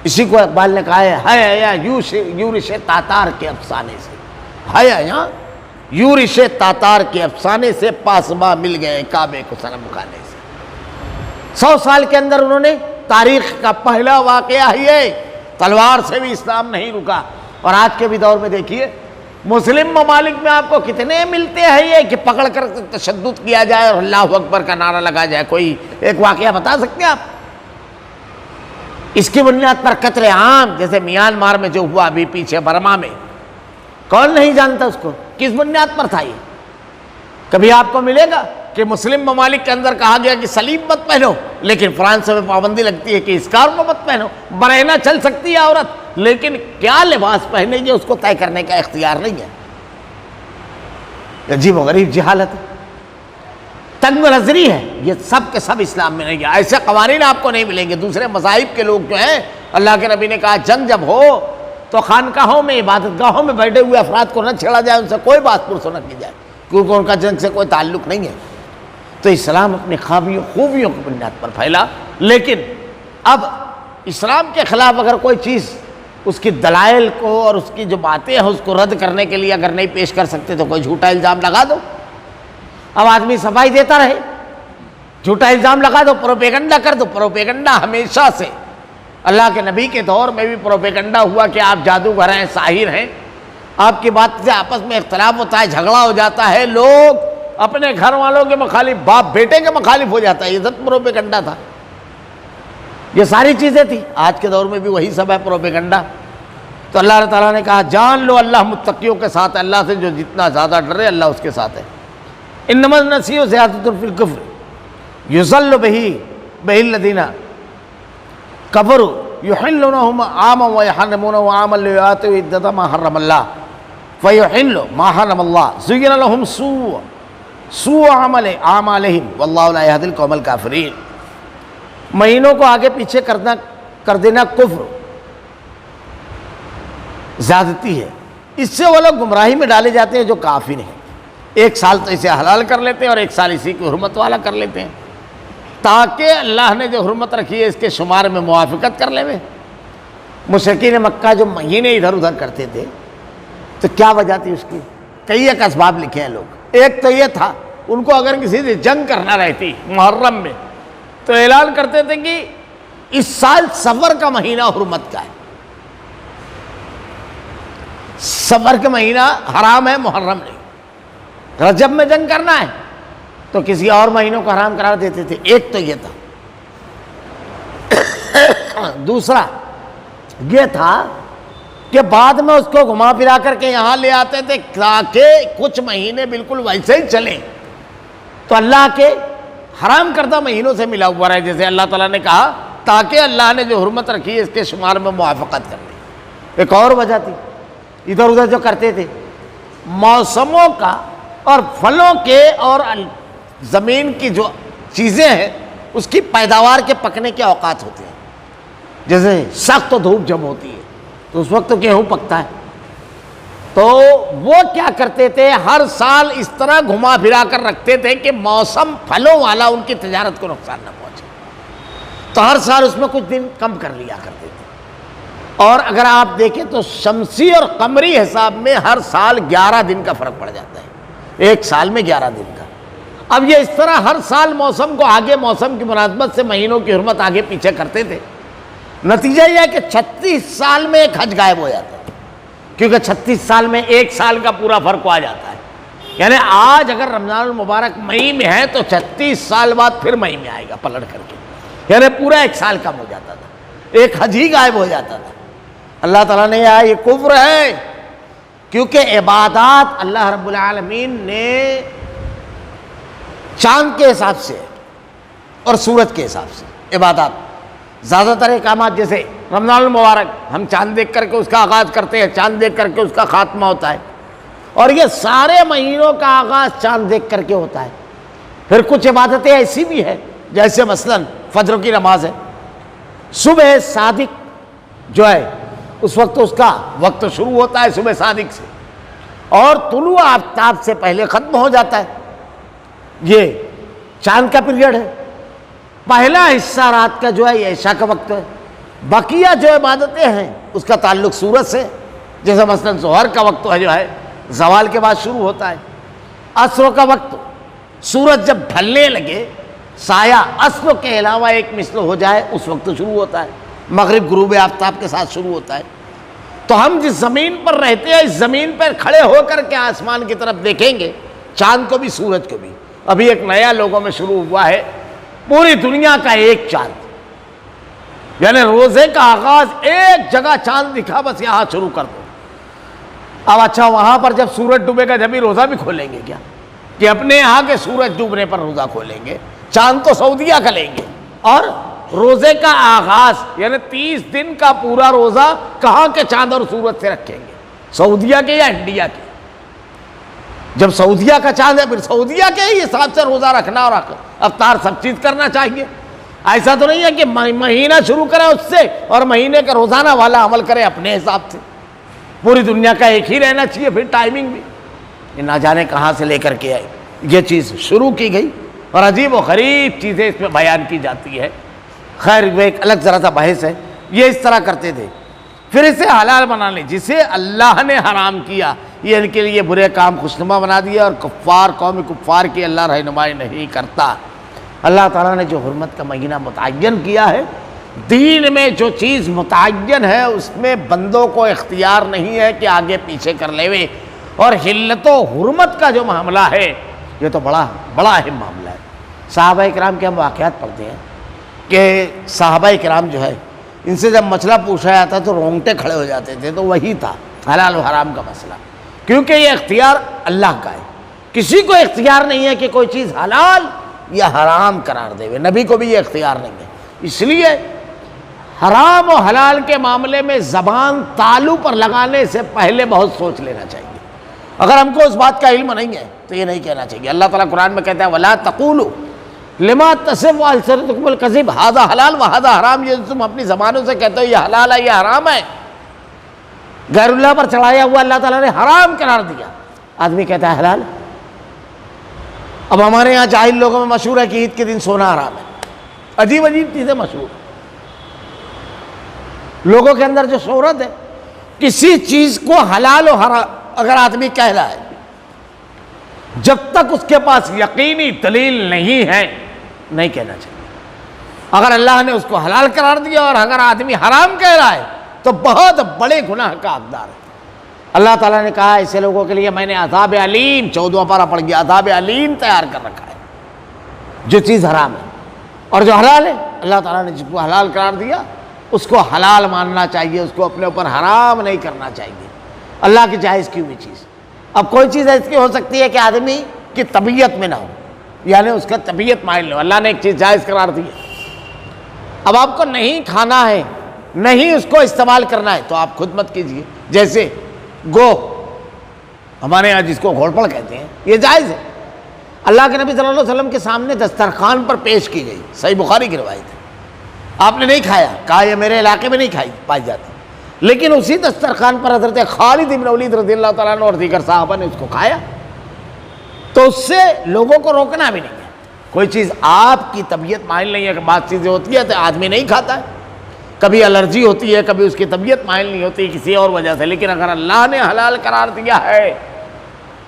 اسی کو اقبال نے کہا ہے یورش تاتار کے افسانے سے، یہاں یورش تاتار کے افسانے سے پاسباں مل گئے کعبے کو صنم کھانے سے۔ 100 سال کے اندر انہوں نے تاریخ کا پہلا واقعہ ہی ہے، تلوار سے بھی اسلام نہیں رکا۔ اور آج کے بھی دور میں دیکھیے مسلم ممالک میں آپ کو کتنے ملتے ہیں یہ کہ پکڑ کر تشدد کیا جائے اور اللہ اکبر کا نعرہ لگا جائے۔ کوئی ایک واقعہ بتا سکتے ہیں آپ؟ اس کی بنیاد پر قتل عام جیسے میانمار میں جو ہوا ابھی پیچھے برما میں، کون نہیں جانتا اس کو، کس بنیاد پر تھا یہ؟ کبھی آپ کو ملے گا کہ مسلم ممالک کے اندر کہا گیا کہ سلیب مت پہنو، لیکن فرانس میں پابندی لگتی ہے کہ اسکارف مت پہنو، برہنہ چل سکتی ہے عورت لیکن کیا لباس پہنے گی اس کو طے کرنے کا اختیار نہیں ہے۔ عجیب و غریب جہالت ہے، تنگ نظری ہے، یہ سب کے سب اسلام میں نہیں ہے۔ ایسے قوانین آپ کو نہیں ملیں گے۔ دوسرے مذاہب کے لوگ جو ہیں، اللہ کے نبی نے کہا جنگ جب ہو تو خانقاہوں میں، عبادت گاہوں میں بیٹھے ہوئے افراد کو نہ چھیڑا جائے، ان سے کوئی بات پرسو نہ کی جائے، کیونکہ ان کا جنگ سے کوئی تعلق نہیں ہے۔ تو اسلام اپنی خوبیوں کی بنیاد پر پھیلا، لیکن اب اسلام کے خلاف اگر کوئی چیز اس کی دلائل کو اور اس کی جو باتیں ہیں اس کو رد کرنے کے لیے اگر نہیں پیش کر سکتے تو کوئی جھوٹا الزام لگا دو۔ اب آدمی صفائی دیتا رہے، جھوٹا الزام لگا دو، پروپیگنڈا کر دو۔ پروپیگنڈا ہمیشہ سے اللہ کے نبی کے دور میں بھی پروپیگنڈا ہوا کہ آپ جادوگر ہیں، ساحر ہیں، آپ کی بات سے آپس میں اختلاف ہوتا ہے، جھگڑا ہو جاتا ہے، لوگ اپنے گھر والوں کے مخالف، باپ بیٹے کے مخالف ہو جاتا ہے، یہ سب پروپیگنڈا تھا۔ یہ ساری چیزیں تھی، آج کے دور میں بھی وہی سب ہے، پروپیگنڈا۔ تو اللہ تعالیٰ نے کہا جان لو اللہ متقیوں کے ساتھ ہے، اللہ سے جو جتنا زیادہ ڈرے اللہ اس کے ساتھ ہے۔ انما النسیء زیادۃ فی الکفر یضل بہ الذین کفروا یحلونہ عاما ویحرمونہ عاما لیواطؤوا عدۃ ما حرم اللہ فیحلوا ما حرم اللہ زین لہم سوء اعمالہم واللہ لا یہدی القوم الکافرین۔ مہینوں کو آگے پیچھے کر دینا کفر، زیادتی ہے، اس سے وہ لوگ گمراہی میں ڈالے جاتے ہیں جو کافر ہیں۔ ایک سال تو اسے حلال کر لیتے ہیں اور ایک سال اسی کی حرمت والا کر لیتے ہیں، تاکہ اللہ نے جو حرمت رکھی ہے اس کے شمار میں موافقت کر لے وے۔ مشرکین مکہ جو مہینے ادھر ادھر کرتے تھے تو کیا وجہ تھی اس کی؟ کئی ایک اسباب لکھے ہیں لوگ۔ ایک تو یہ تھا ان کو اگر کسی سے جنگ کرنا رہتی محرم میں تو اعلان کرتے تھے کہ اس سال صفر کا مہینہ حرمت کا ہے، صفر کا مہینہ حرام ہے، محرم نہیں۔ رجب میں جنگ کرنا ہے تو کسی اور مہینوں کو حرام قرار دیتے تھے۔ ایک تو یہ تھا۔ دوسرا یہ تھا کہ بعد میں اس کو گھما پھرا کر کے یہاں لے آتے تھے تاکہ کچھ مہینے بالکل ویسے ہی چلیں تو اللہ کے حرام کردہ مہینوں سے ملا ہوا رہے، جیسے اللہ تعالیٰ نے کہا تاکہ اللہ نے جو حرمت رکھی ہے اس کے شمار میں موافقت کر لی۔ ایک اور وجہ تھی ادھر ادھر جو کرتے تھے، موسموں کا اور پھلوں کے اور زمین کی جو چیزیں ہیں اس کی پیداوار کے پکنے کے اوقات ہوتے ہیں۔ جیسے سخت دھوپ جب ہوتی ہے تو اس وقت تو گیہوں پکتا ہے، تو وہ کیا کرتے تھے ہر سال اس طرح گھما پھرا کر رکھتے تھے کہ موسم پھلوں والا ان کی تجارت کو نقصان نہ پہنچے، تو ہر سال اس میں کچھ دن کم کر لیا کرتے تھے۔ اور اگر آپ دیکھیں تو شمسی اور قمری حساب میں ہر سال 11 دن کا فرق پڑ جاتا ہے، ایک سال میں 11 دن کا۔ اب یہ اس طرح ہر سال موسم کو آگے، موسم کی مناسبت سے مہینوں کی حرمت آگے پیچھے کرتے تھے۔ نتیجہ یہ ہے کہ 36 سال میں ایک حج غائب ہو جاتا ہے، کیونکہ 36 سال میں ایک سال کا پورا فرق آ جاتا ہے۔ یعنی آج اگر رمضان المبارک مئی میں ہے تو 36 سال بعد پھر مئی میں آئے گا پلٹ کر کے، یعنی پورا ایک سال کم ہو جاتا تھا، ایک حج ہی غائب ہو جاتا تھا۔ اللہ تعالیٰ نے کہا یہ کفر ہے، کیونکہ عبادات اللہ رب العالمین نے چاند کے حساب سے اور سورج کے حساب سے عبادات، زیادہ تر احکامات جیسے رمضان المبارک ہم چاند دیکھ کر کے اس کا آغاز کرتے ہیں، چاند دیکھ کر کے اس کا خاتمہ ہوتا ہے، اور یہ سارے مہینوں کا آغاز چاند دیکھ کر کے ہوتا ہے۔ پھر کچھ عبادتیں ایسی بھی ہیں جیسے مثلاً فجر کی نماز ہے، صبح صادق جو ہے اس وقت اس کا وقت شروع ہوتا ہے صبح صادق سے، اور طلوع آفتاب سے پہلے ختم ہو جاتا ہے۔ یہ چاند کا پیریڈ ہے۔ پہلا حصہ رات کا جو ہے یہ عشاء کا وقت ہے۔ بقیہ جو عبادتیں ہیں اس کا تعلق سورج سے، جیسے مثلا ظہر کا وقت ہے جو ہے زوال کے بعد شروع ہوتا ہے، عصر کا وقت سورج جب ڈھلنے لگے، سایہ عصر کے علاوہ ایک مثل ہو جائے اس وقت شروع ہوتا ہے، مغرب غروب آفتاب کے ساتھ شروع ہوتا ہے۔ تو ہم جس زمین پر رہتے ہیں اس زمین پر کھڑے ہو کر کے آسمان کی طرف دیکھیں گے، چاند کو بھی سورج کو بھی۔ ابھی ایک نیا لوگوں میں شروع ہوا ہے، پوری دنیا کا ایک چاند، یعنی روزے کا آغاز ایک جگہ چاند دکھا بس یہاں شروع کر دو۔ اب اچھا وہاں پر جب سورج ڈوبے گا جب ہی روزہ بھی کھولیں گے کیا؟ کہ اپنے یہاں کے سورج ڈوبنے پر روزہ کھولیں گے؟ چاند تو سعودیہ کا لیں گے۔ اور روزے کا آغاز یعنی 30 دن کا پورا روزہ کہاں کے چاند اور سورج سے رکھیں گے؟ سعودیہ کے یا انڈیا کے؟ جب سعودیہ کا چاند ہے پھر سعودیہ کے ہی حساب سے روزہ رکھنا اور افطار سب چیز کرنا چاہیے۔ ایسا تو نہیں ہے کہ مہینہ شروع کرے اس سے اور مہینے کا روزانہ والا عمل کرے اپنے حساب سے۔ پوری دنیا کا ایک ہی رہنا چاہیے، پھر ٹائمنگ بھی۔ یہ نہ جانے کہاں سے لے کر کے آئے یہ چیز شروع کی گئی اور عجیب و غریب چیزیں اس میں بیان کی جاتی ہے۔ خیر وہ ایک الگ ذرا سا بحث ہے۔ یہ اس طرح کرتے تھے، پھر اسے حلال بنا لیں، جسے اللہ نے حرام کیا یہ ان کے لیے برے کام خوشنما بنا دیا، اور کفار قوم کفار کی اللہ رہنمائی نہیں کرتا۔ اللہ تعالیٰ نے جو حرمت کا مہینہ متعین کیا ہے، دین میں جو چیز متعین ہے اس میں بندوں کو اختیار نہیں ہے کہ آگے پیچھے کر لے، اور حلت و حرمت کا جو معاملہ ہے یہ تو بڑا اہم معاملہ ہے۔ صحابہ کرام کے ہم واقعات پڑھتے ہیں کہ صحابہ کرام جو ہے ان سے جب مسئلہ پوچھا جاتا تو رونگٹے کھڑے ہو جاتے تھے، تو وہی تھا حلال و حرام کا مسئلہ، کیونکہ یہ اختیار اللہ کا ہے، کسی کو اختیار نہیں ہے کہ کوئی چیز حلال یا حرام قرار دے، نبی کو بھی یہ اختیار نہیں ہے۔ اس لیے حرام و حلال کے معاملے میں زبان تالو پر لگانے سے پہلے بہت سوچ لینا چاہیے۔ اگر ہم کو اس بات کا علم نہیں ہے تو یہ نہیں کہنا چاہیے۔ اللہ تعالیٰ قرآن میں کہتا ہے وَلَا تَقُولُوا لِمَا تَصِفُ أَلْسِنَتُكُمُ الْكَذِبَ هَذَا حلال وَهَذَا حرام، یہ تم اپنی زبانوں سے کہتے ہو یہ حلال ہے یہ حرام ہے، غیر اللہ پر چڑھایا ہوا اللہ تعالیٰ نے حرام قرار دیا، آدمی کہتا ہے حلال۔ اب ہمارے یہاں جاہل لوگوں میں مشہور ہے کہ عید کے دن سونا حرام ہے، عجیب عجیب چیزیں مشہور ہیں لوگوں کے اندر جو شہرت ہے، کسی چیز کو حلال و حرام اگر آدمی کہہ رہا ہے جب تک اس کے پاس یقینی دلیل نہیں ہے نہیں کہنا چاہیے۔ اگر اللہ نے اس کو حلال قرار دیا اور اگر آدمی حرام کہہ رہا ہے تو بہت بڑے گناہ کا حقدار ہے۔ اللہ تعالیٰ نے کہا ایسے لوگوں کے لیے میں نے عذاب علیم، 14واں پارہ پڑھ گیا، عذاب علیم تیار کر رکھا ہے۔ جو چیز حرام ہے اور جو حلال ہے، اللہ تعالیٰ نے جس کو حلال قرار دیا اس کو حلال ماننا چاہیے، اس کو اپنے اوپر حرام نہیں کرنا چاہیے، اللہ کی جائز کی ہوئی چیز۔ اب کوئی چیز ایسی ہو سکتی ہے کہ آدمی کی طبیعت میں نہ ہو، یعنی اس کا طبیعت مائل نہیں ہو، اللہ نے ایک چیز جائز قرار دی ہے، اب آپ کو نہیں کھانا ہے، نہیں اس کو استعمال کرنا ہے تو آپ خود مت کیجیے۔ جیسے گو، ہمارے یہاں جس کو گھوڑ پڑ کہتے ہیں، یہ جائز ہے، اللہ کے نبی صلی اللہ علیہ وسلم کے سامنے دسترخوان پر پیش کی گئی، صحیح بخاری کی روایت ہے، آپ نے نہیں کھایا، کہا یہ میرے علاقے میں نہیں کھائی پائی جاتی، لیکن اسی دسترخوان پر حضرت خالد بن ولید رضی اللہ تعالیٰ عنہ اور دیگر صحابہ نے اس کو کھایا، تو اس سے لوگوں کو روکنا بھی نہیں ہے۔ کوئی چیز آپ کی طبیعت مائل نہیں ہے کہ بعض چیزیں ہوتی ہیں تو آدمی نہیں کھاتا ہے، کبھی الرجی ہوتی ہے، کبھی اس کی طبیعت مائل نہیں ہوتی کسی اور وجہ سے، لیکن اگر اللہ نے حلال قرار دیا ہے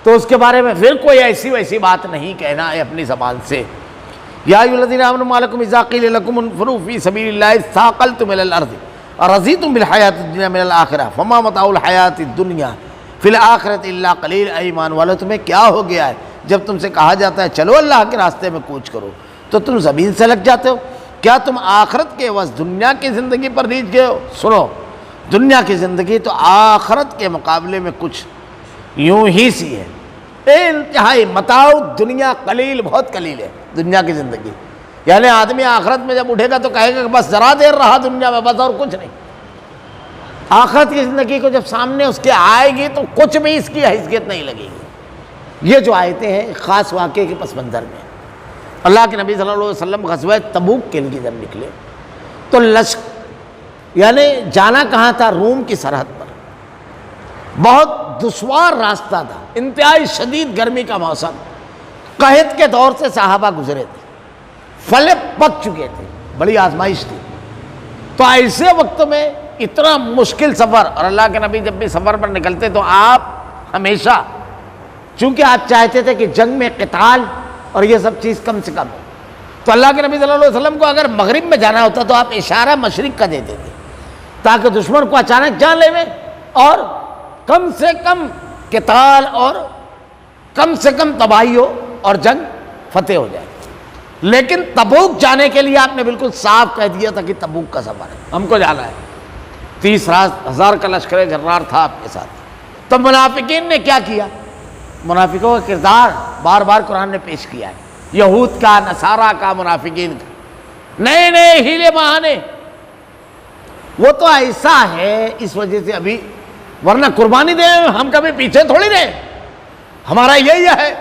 تو اس کے بارے میں پھر کوئی ایسی ویسی بات نہیں کہنا ہے اپنی زبان سے۔ یا ایھا الذین آمنوا ما لکم اذا قیل لکم انفروا فی سبیل اللہ اثاقلتم الی الارض ارضیتم بالحیاۃ الدنیا من الآخرہ فما متاع الحیاۃ الدنیا فی الآخرۃ الا قلیل۔ اے ایمان والو تمہیں کیا ہو گیا ہے جب تم سے کہا جاتا ہے چلو اللہ کے راستے میں کوچ کرو تو تم زمین سے لگ جاتے ہو؟ کیا تم آخرت کے عوض دنیا کی زندگی پر ریجھ گئے ہو؟ سنو، دنیا کی زندگی تو آخرت کے مقابلے میں کچھ یوں ہی سی ہے، انتہائی متاع دنیا قلیل، بہت قلیل ہے دنیا کی زندگی، یعنی آدمی آخرت میں جب اٹھے گا تو کہے گا کہ بس ذرا دیر رہا دنیا میں، بس اور کچھ نہیں۔ آخرت کی زندگی کو جب سامنے اس کے آئے گی تو کچھ بھی اس کی حیثیت نہیں لگے گی۔ یہ جو آیتیں ہیں خاص واقعے کے پس منظر میں، اللہ کے نبی صلی اللہ علیہ وسلم غزوہ تبوک کے لیے جب نکلے تو یعنی جانا کہاں تھا؟ روم کی سرحد پر، بہت دشوار راستہ تھا، انتہائی شدید گرمی کا موسم، قحط کے دور سے صحابہ گزرے تھے، پھلے پک چکے تھے، بڑی آزمائش تھی، تو ایسے وقت میں اتنا مشکل سفر، اور اللہ کے نبی جب بھی سفر پر نکلتے تو آپ ہمیشہ، چونکہ آپ چاہتے تھے کہ جنگ میں قتال اور یہ سب چیز کم سے کم ہو، تو اللہ کے نبی صلی اللہ علیہ وسلم کو اگر مغرب میں جانا ہوتا تو آپ اشارہ مشرق کا دیتے تھے تاکہ دشمن کو اچانک جان لے میں اور کم سے کم قتال اور کم سے کم تباہی ہو اور جنگ فتح ہو جائے۔ لیکن تبوک جانے کے لیے آپ نے بالکل صاف کہہ دیا تھا کہ تبوک کا سفر ہے، ہم کو جانا ہے، 30,000 کا لشکر جرار تھا آپ کے ساتھ۔ تو منافقین نے کیا کیا؟ منافقوں کا کردار بار بار قرآن نے پیش کیا ہے، یہود کا، نصارہ کا، منافقین کا، نئے نئے ہیلے بہانے، وہ تو ایسا ہے اس وجہ سے ابھی، ورنہ قربانی دیں ہم کبھی پیچھے تھوڑی رہے، ہمارا یہی ہے،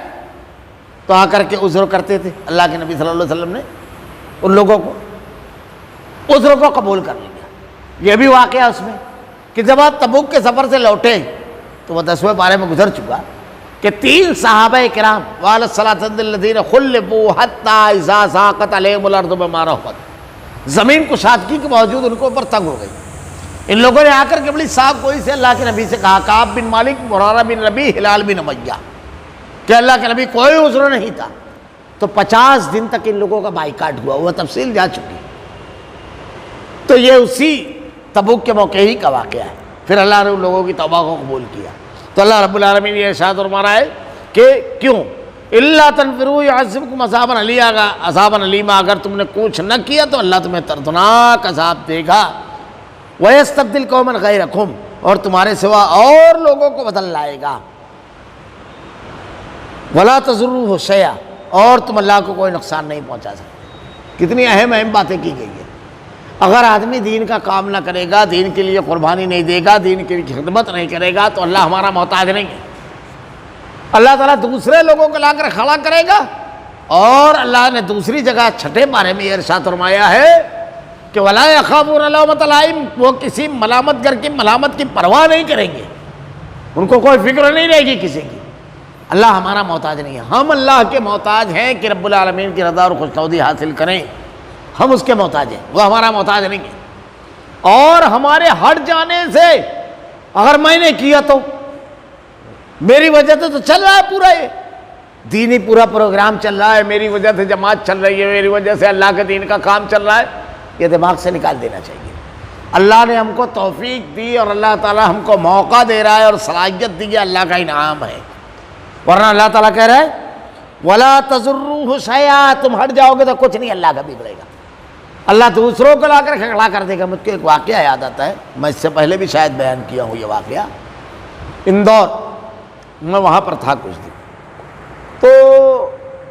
تو آ کر کے عذر کرتے تھے۔ اللہ کے نبی صلی اللہ علیہ وسلم نے ان لوگوں کو عذر کو قبول کر لیا۔ یہ بھی واقعہ اس میں کہ جب آپ تبوک کے سفر سے لوٹے تو وہ 10ویں پارے میں گزر چکا کہ 3 صحابہ کرام وعلی الصلاۃ الذین خلفوا حتی اذا ضاقت علیہم الارض بما رحبت، زمین کشادگی کے باوجود ان کو اوپر تنگ ہو گئی، ان لوگوں نے آ کر کے بڑی صاف گوئی سے اللہ کے نبی سے کہا، کعب بن مالک، مرارہ بن ربیع، ہلال بن امیہ، کہ اللہ کے نبی کوئی عذر نہیں تھا، تو 50 دن تک ان لوگوں کا بائیکاٹ ہوا، وہ تفصیل جا چکی۔ تو یہ اسی تبوک کے موقع ہی کا واقعہ ہے، پھر اللہ نے ان لوگوں کی توبہ کو قبول کیا۔ تو اللہ رب العالمین یہ ارشاد فرما ہے کہ کیوں الا تنفروا يعذبكم عذابا علیما، اگر تم نے کوچ نہ کیا تو اللہ تمہیں دردناک عذاب دے گا۔ وَيَسْتَبْدِلْ قَوْمًا غَيْرَكُمْ، اور تمہارے سوا اور لوگوں کو بدل لائے گا. وَلَا تَضُرُّوهُ شَيْئًا، اور تم اللہ کو کوئی نقصان نہیں پہنچا سکتے. کتنی اہم باتیں کی گئی ہیں. اگر آدمی دین کا کام نہ کرے گا، دین کے لیے قربانی نہیں دے گا، دین کی خدمت نہیں کرے گا، تو اللہ ہمارا محتاج نہیں ہے. اللہ تعالیٰ دوسرے لوگوں کو لا کر کھڑا کرے گا. اور اللہ نے دوسری جگہ 6 پارے میں یہ ارشاد فرمایا ہے کہ وَلَا يَخَافُونَ لَوْمَةَ لَائِمٍ، وہ کسی ملامت گر کی ملامت کی پرواہ نہیں کریں گے، ان کو کوئی فکر نہیں رہے گی کسی کی. اللہ ہمارا محتاج نہیں ہے. ہم اللہ کے محتاج ہیں کہ رب العالمین کی رضا اور خوشنودی حاصل کریں. ہم اس کے محتاج ہیں، وہ ہمارا محتاج نہیں ہے. اور ہمارے ہٹ جانے سے اگر میں نے کیا تو میری وجہ سے تو چل رہا ہے پورا یہ دینی پورا پروگرام چل رہا ہے، میری وجہ سے جماعت چل رہی ہے، میری وجہ سے اللہ کے دین کا کام چل رہا ہے، یہ دماغ سے نکال دینا چاہیے. اللہ نے ہم کو توفیق دی اور اللہ تعالیٰ ہم کو موقع دے رہا ہے اور صلاحیت دی ہے، اللہ کا انعام ہے. ورنہ اللہ تعالیٰ کہہ رہا ہے وَلَا تَضُرُّوهُ شَيْئًا، تم ہٹ جاؤ گے تو کچھ نہیں اللہ کا بگڑے گا. اللہ دوسروں کو لا کر کھڑا کر دے گا. مجھ کو ایک واقعہ یاد آتا ہے، میں اس سے پہلے بھی شاید بیان کیا ہوں یہ واقعہ. اندور میں وہاں پر تھا کچھ دن، تو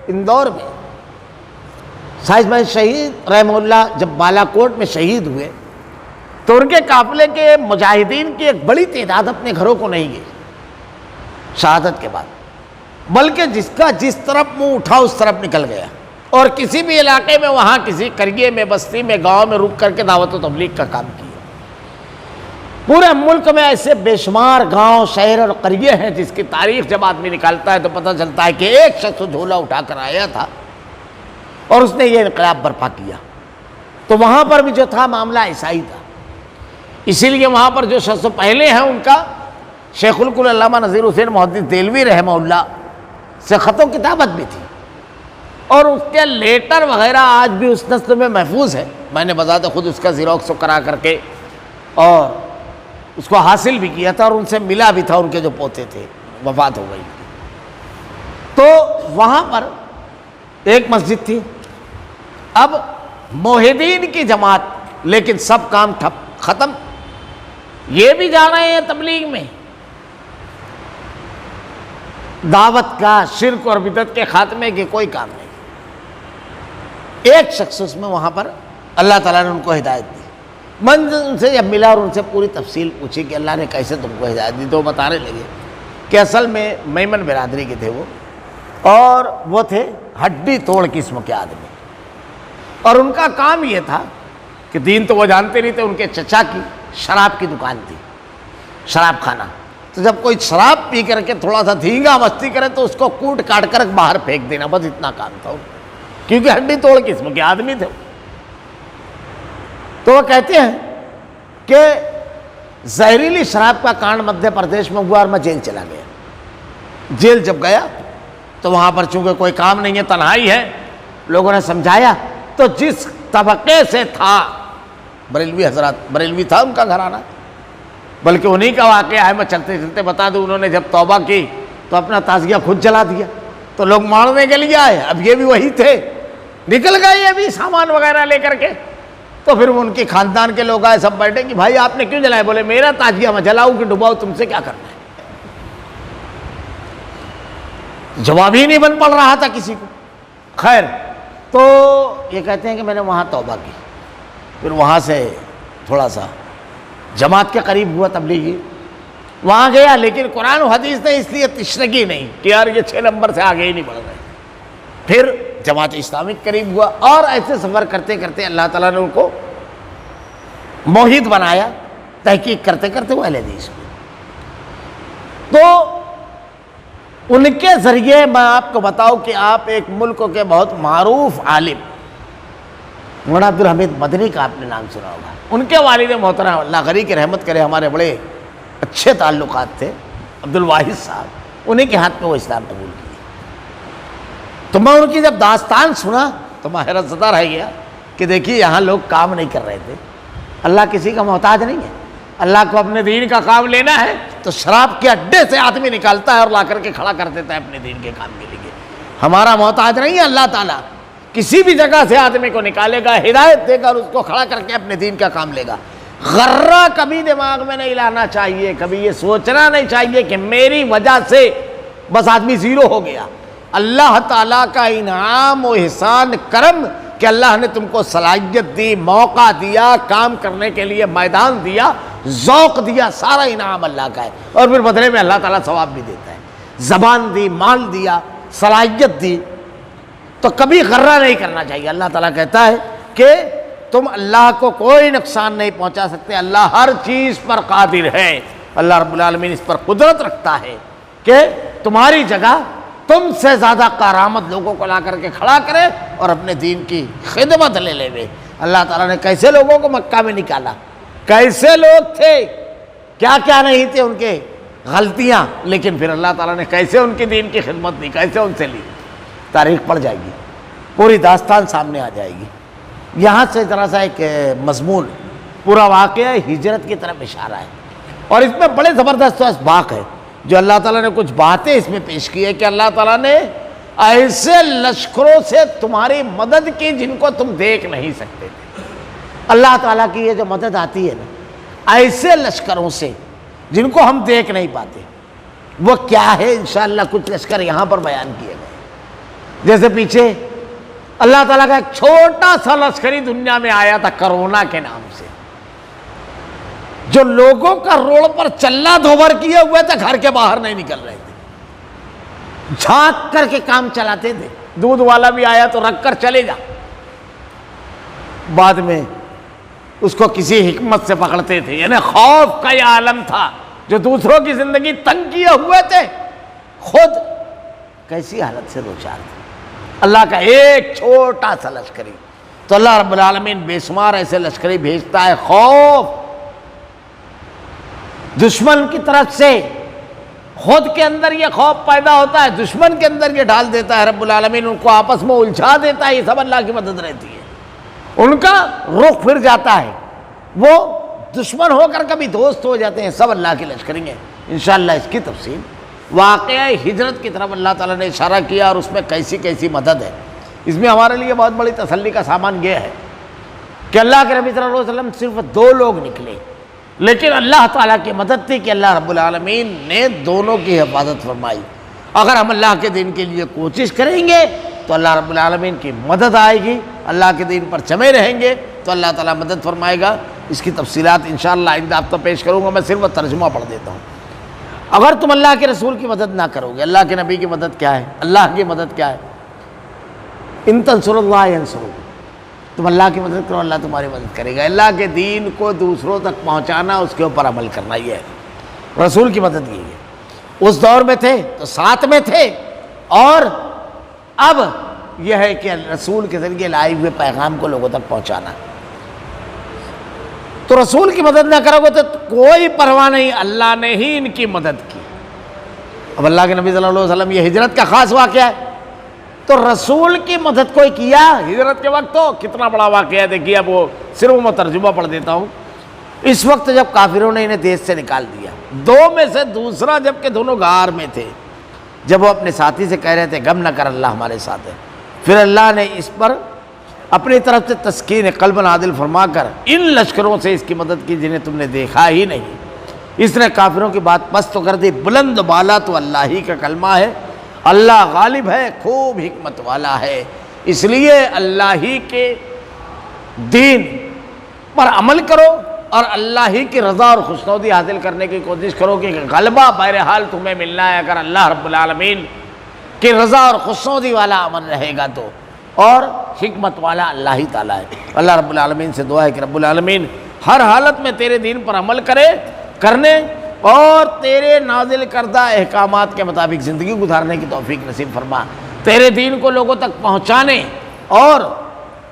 اندور میں سائز میں شہید رحمہ اللہ جب بالا کوٹ میں شہید ہوئے تو ان کے قافلے کے مجاہدین کی ایک بڑی تعداد اپنے گھروں کو نہیں گئی شہادت کے بعد، بلکہ جس کا جس طرف منہ اٹھا اس طرف نکل گیا. اور کسی بھی علاقے میں وہاں کسی قریے میں بستی میں گاؤں میں رک کر کے دعوت و تبلیغ کا کام کیا. پورے ملک میں ایسے بے شمار گاؤں شہر اور قریے ہیں جس کی تاریخ جب آدمی نکالتا ہے تو پتہ چلتا ہے کہ ایک شخص جھولا اٹھا کر آیا تھا اور اس نے یہ انقلاب برپا کیا. تو وہاں پر بھی جو تھا معاملہ ایسا ہی تھا. اسی لیے وہاں پر جو شخص پہلے ہیں ان کا شیخ الکل علامہ نذیر حسین محدث دہلوی رحمہ اللہ سے خط و کتابت بھی تھی، اور اس کے لیٹر وغیرہ آج بھی اس نسل میں محفوظ ہے. میں نے بذات خود اس کا زیروکس کرا کر کے اور اس کو حاصل بھی کیا تھا اور ان سے ملا بھی تھا. ان کے جو پوتے تھے وفات ہو گئی. تو وہاں پر ایک مسجد تھی، اب موحدین کی جماعت، لیکن سب کام ٹھپ ختم. یہ بھی جا رہے ہیں تبلیغ میں، دعوت کا، شرک اور بدعت کے خاتمے کے کوئی کام نہیں. ایک شخص اس میں وہاں پر اللہ تعالیٰ نے ان کو ہدایت دی. میں ان سے جب ملا اور ان سے پوری تفصیل پوچھی کہ اللہ نے کیسے تم کو ہدایت دی، تو بتانے لگے کہ اصل میں میمن برادری کے تھے وہ، اور وہ تھے ہڈی توڑ قسم کے آدمی. اور ان کا کام یہ تھا کہ دین تو وہ جانتے نہیں تھے. ان کے چچا کی شراب کی دکان تھی، شراب خانہ. تو جب کوئی شراب پی کر کے تھوڑا سا دھینگا مستی کرے تو اس کو کوٹ کاٹ کر باہر پھینک دینا، بس اتنا کام تھا. کیونکہ ہڈی توڑ قسم کے آدمی تھے. تو وہ کہتے ہیں کہ زہریلی شراب کا کانڈ مدھیہ پردیش میں ہوا اور میں جیل چلا گیا. جیل جب گیا تو وہاں پر چونکہ کوئی کام نہیں ہے، تنہائی ہے، لوگوں نے سمجھایا. تو جس طبقے سے تھا، بریلوی حضرات، بریلوی تھا ان کا گھرانہ، بلکہ انہی کا واقعہ ہے، میں چلتے چلتے بتا دوں. انہوں نے جب توبہ کی تو اپنا تازیہ خود جلا دیا. تو لوگ مارنے کے لیے آئے، اب یہ بھی وہی تھے، نکل گئے یہ بھی سامان وغیرہ لے کر کے. تو پھر ان کے خاندان کے لوگ آئے، سب بیٹھے کہ بھائی آپ نے کیوں جلائے؟ بولے میرا تازیہ میں جلاؤں کہ ڈباؤ، تم سے کیا کرنا ہے. جواب ہی نہیں بن پڑ رہا تھا کسی کو. خیر، تو یہ کہتے ہیں کہ میں نے وہاں توبہ کی. پھر وہاں سے تھوڑا سا جماعت کے قریب ہوا تبلیغی، وہاں گیا، لیکن قرآن و حدیث نے اس لیے تشنگی نہیں کہ یار یہ 6 نمبر سے آگے ہی نہیں بڑھ رہے. پھر جماعت اسلامی قریب ہوا، اور ایسے سفر کرتے کرتے اللہ تعالیٰ نے ان کو موحد بنایا. تحقیق کرتے کرتے وہ اہل حدیث ہوئے. تو ان کے ذریعے میں آپ کو بتاؤں کہ آپ ایک ملک کے بہت معروف عالم مولانا عبد الحمید مدنی کا آپ نے نام سنا ہوگا. ان کے والد محترم اللہ غری کی رحمت کرے، ہمارے بڑے اچھے تعلقات تھے، عبد الواحد صاحب، انہیں کے ہاتھ میں وہ اسلام قبول کیا. تو میں ان کی جب داستان سنا تو میں حیرت زدہ رہ گیا کہ دیکھیے یہاں لوگ کام نہیں کر رہے تھے. اللہ کسی کا محتاج نہیں ہے. اللہ کو اپنے دین کا کام لینا ہے تو شراب کے اڈے سے آدمی نکالتا ہے اور لا کر کے کھڑا کر دیتا ہے اپنے دین کے کام کے لیے. ہمارا محتاج نہیں ہے اللہ تعالیٰ. کسی بھی جگہ سے آدمی کو نکالے گا، ہدایت دے گا اور اس کو کھڑا کر کے اپنے دین کا کام لے گا. غرہ کبھی دماغ میں نہیں لانا چاہیے، کبھی یہ سوچنا نہیں چاہیے کہ میری وجہ سے بس آدمی زیرو ہو گیا۔ اللہ تعالیٰ کا انعام و احسان کرم کہ اللہ نے تم کو صلاحیت دی، موقع دیا، کام کرنے کے لیے میدان دیا، ذوق دیا، سارا انعام اللہ کا ہے، اور پھر بدلے میں اللہ تعالیٰ ثواب بھی دیتا ہے۔ زبان دی، مال دیا، صلاحیت دی، تو کبھی غرہ نہیں کرنا چاہیے۔ اللہ تعالیٰ کہتا ہے کہ تم اللہ کو کوئی نقصان نہیں پہنچا سکتے، اللہ ہر چیز پر قادر ہے۔ اللہ رب العالمین اس پر قدرت رکھتا ہے کہ تمہاری جگہ تم سے زیادہ کارآمد لوگوں کو لا کر کے کھڑا کرے اور اپنے دین کی خدمت لے لے وے۔ اللہ تعالیٰ نے کیسے لوگوں کو مکہ میں نکالا، کیسے لوگ تھے، کیا کیا نہیں تھے ان کے غلطیاں، لیکن پھر اللہ تعالیٰ نے کیسے ان کی دین کی خدمت دی، کیسے ان سے لی۔ تاریخ پڑھ جائے گی، پوری داستان سامنے آ جائے گی۔ یہاں سے ذرا سا ایک مضمون، پورا واقعہ ہجرت کی طرف اشارہ ہے، اور اس میں بڑے زبردست اسباق ہے جو اللہ تعالیٰ نے کچھ باتیں اس میں پیش کی ہے کہ اللہ تعالیٰ نے ایسے لشکروں سے تمہاری مدد کی جن کو تم دیکھ نہیں سکتے تھے۔ اللہ تعالیٰ کی یہ جو مدد آتی ہے نا، ایسے لشکروں سے جن کو ہم دیکھ نہیں پاتے، وہ کیا ہے؟ انشاءاللہ کچھ لشکر یہاں پر بیان کیے گئے۔ جیسے پیچھے اللہ تعالیٰ کا ایک چھوٹا سا لشکری دنیا میں آیا تھا کرونا کے نام سے، جو لوگوں کا روڈ پر چلنا دھوبر کیے ہوئے تھے، گھر کے باہر نہیں نکل رہے تھے، جھانک کر کے کام چلاتے تھے۔ دودھ والا بھی آیا تو رکھ کر چلے جا، بعد میں اس کو کسی حکمت سے پکڑتے تھے۔ یعنی خوف کا یہ عالم تھا، جو دوسروں کی زندگی تنگ کیے ہوئے تھے، خود کیسی حالت سے دوچار تھے۔ اللہ کا ایک چھوٹا سا لشکری، تو اللہ رب العالمین بے شمار ایسے لشکری بھیجتا ہے۔ خوف دشمن کی طرف سے، خود کے اندر یہ خوف پیدا ہوتا ہے، دشمن کے اندر یہ ڈال دیتا ہے رب العالمین، ان کو آپس میں الجھا دیتا ہے۔ یہ سب اللہ کی مدد رہتی ہے، ان کا رخ پھر جاتا ہے، وہ دشمن ہو کر کبھی دوست ہو جاتے ہیں۔ سب اللہ کی لشکری ہیں۔ انشاءاللہ اس کی تفصیل واقعہ ہجرت کی طرف اللہ تعالیٰ نے اشارہ کیا، اور اس میں کیسی کیسی مدد ہے۔ اس میں ہمارے لیے بہت بڑی تسلی کا سامان یہ ہے کہ اللہ کے نبی صلی اللہ علیہ وسلم صرف 2 لوگ نکلے، لیکن اللہ تعالیٰ کی مدد تھی کہ اللہ رب العالمین نے دونوں کی حفاظت فرمائی۔ اگر ہم اللہ کے دین کے لیے کوشش کریں گے تو اللہ رب العالمین کی مدد آئے گی، اللہ کے دین پر جمے رہیں گے تو اللہ تعالیٰ مدد فرمائے گا۔ اس کی تفصیلات انشاءاللہ آئندہ آپ تک پیش کروں گا، میں صرف ترجمہ پڑھ دیتا ہوں۔ اگر تم اللہ کے رسول کی مدد نہ کرو گے، اللہ کے نبی کی مدد کیا ہے، اللہ کی مدد کیا ہے؟ ان تنصر اللہ ینصرکم، تم اللہ کی مدد کرو، اللہ تمہاری مدد کرے گا۔ اللہ کے دین کو دوسروں تک پہنچانا، اس کے اوپر عمل کرنا، یہ ہے رسول کی مدد۔ یہ ہے اس دور میں تھے تو ساتھ میں تھے، اور اب یہ ہے کہ رسول کے ذریعے لائے ہوئے پیغام کو لوگوں تک پہنچانا۔ تو رسول کی مدد نہ کرو گے تو کوئی پرواہ نہیں، اللہ نے ہی ان کی مدد کی۔ اب اللہ کے نبی صلی اللہ علیہ وسلم، یہ ہجرت کا خاص واقعہ ہے، تو رسول کی مدد کوئی کیا ہجرت کے وقت؟ تو کتنا بڑا واقعہ ہے، دیکھیے اب وہ صرف میں ترجمہ پڑھ دیتا ہوں۔ اس وقت جب کافروں نے انہیں دیش سے نکال دیا، 2 میں سے دوسرا جبکہ دونوں غار میں تھے، جب وہ اپنے ساتھی سے کہہ رہے تھے غم نہ کر، اللہ ہمارے ساتھ ہے، پھر اللہ نے اس پر اپنی طرف سے تسکین قلب نازل فرما کر ان لشکروں سے اس کی مدد کی جنہیں تم نے دیکھا ہی نہیں۔ اس نے کافروں کی بات پست کر دی۔ بلند بالا تو اللہ ہی کا کلمہ ہے، اللہ غالب ہے، خوب حکمت والا ہے، اس لیے اللہ ہی کے دین پر عمل کرو اور اللہ ہی کی رضا اور خوشنودی حاصل کرنے کی کوشش کرو، کہ غلبہ بہرحال تمہیں ملنا ہے اگر اللہ رب العالمین کی رضا اور خوشنودی والا عمل رہے گا تو، اور حکمت والا اللہ ہی تعالیٰ ہے۔ اللہ رب العالمین سے دعا ہے کہ رب العالمین ہر حالت میں تیرے دین پر عمل کرنے اور تیرے نازل کردہ احکامات کے مطابق زندگی گزارنے کی توفیق نصیب فرما، تیرے دین کو لوگوں تک پہنچانے اور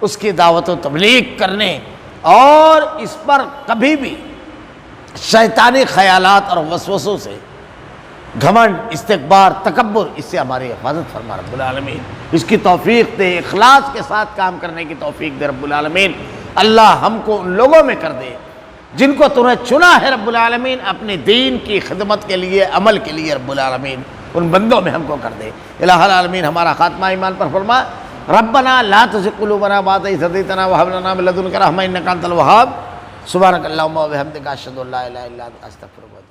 اس کی دعوت و تبلیغ کرنے، اور اس پر کبھی بھی شیطانی خیالات اور وسوسوں سے، گھمنڈ، استکبار، تکبر، اس سے ہماری حفاظت فرما رب العالمین، اس کی توفیق دے، اخلاص کے ساتھ کام کرنے کی توفیق دے رب العالمین۔ اللہ ہم کو ان لوگوں میں کر دے جن کو تو نے چنا ہے رب العالمین اپنے دین کی خدمت کے لیے، عمل کے لیے رب العالمین، ان بندوں میں ہم کو کر دے۔ الہ العالمین ہمارا خاتمہ ایمان پر فرما۔ ربنا لا تزغ قلوبنا بعد إذ هديتنا وهب لنا من لدنك رحمة إنك أنت الوهاب۔ سبحانک اللہم و بحمدک اشہد ان لا الہ الا انت استغفرک.